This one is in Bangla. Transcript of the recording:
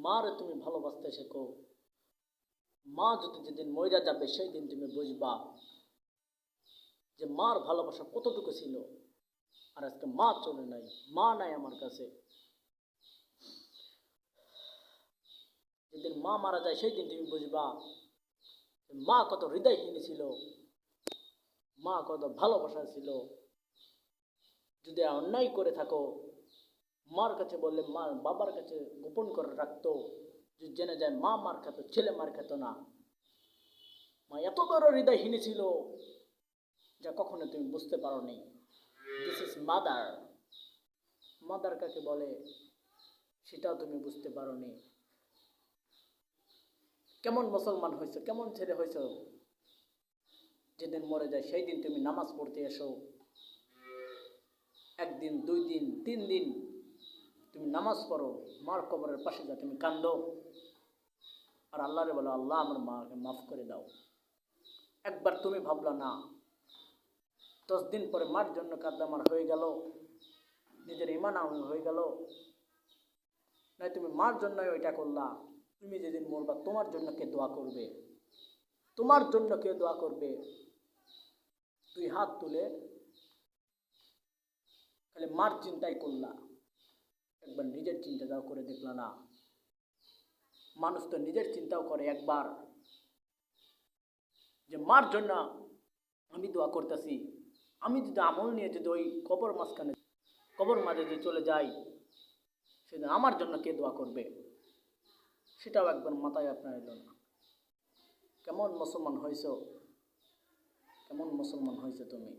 মারে তুমি ভালোবাসতে শেখো। মা যদি যেদিন মইরা যাবে সেই দিন তুমি বুঝবা যে মার ভালোবাসা কতটুকু ছিল। আর আজকে মা চলে নাই, মা নাই আমার কাছে। যেদিন মা মারা যায় সেই দিন তুমি বুঝবা মা কত হৃদয়হীন ছিল, মা কত ভালোবাসা ছিল। যদি অন্যায় করে থাকো, মার কাছে বললে মা বাবার কাছে গোপন করে রাখতো, যদি জেনে যায় মা মার খেত, ছেলে মার খেত না। মা এত বড় হৃদয়হীন ছিল যা কখনো তুমি বুঝতে পারো নি। This is mother. মাদার কাকে বলে সেটাও তুমি বুঝতে পারো নি। কেমন মুসলমান হয়েছো, কেমন ছেলে হয়েছো, যেদিন মরে যায় সেই দিন তুমি নামাজ পড়তে এসো। একদিন, 2 দিন, 3 দিন তুমি নামাজ পড়ো, মার কবরের পাশে যা তুমি কান্দো আর আল্লাহরে বলো, আল্লাহ আমার মাকে মাফ করে দাও। একবার তুমি ভাবলা না 10 দিন পরে মার জন্য কাঁদলে আমার হয়ে গেল, নিজের ইমান হয়ে গেল। নাই তুমি মার জন্যই ওইটা করলা। তুমি যেদিন মরবা তোমার জন্য কে দোয়া করবে? তোমার জন্য কে দোয়া করবে? 2 হাত তুলে খালি মার চিন্তাই করলা, একবার নিজের চিন্তাটাও করে দেখলা না। মানুষ তো নিজের চিন্তাও করে একবার, যে মার জন্য আমি দোয়া করতেছি, আমি যদি আমল নিয়ে যদি ওই কবর মাঝে যদি চলে যাই, সেদিন আমার জন্য কে দোয়া করবে? সেটাও একবার মাথায় আপনার এলো না। কেমন মুসলমান হয়েছো, কেমন মুসলমান হয়েছো তুমি?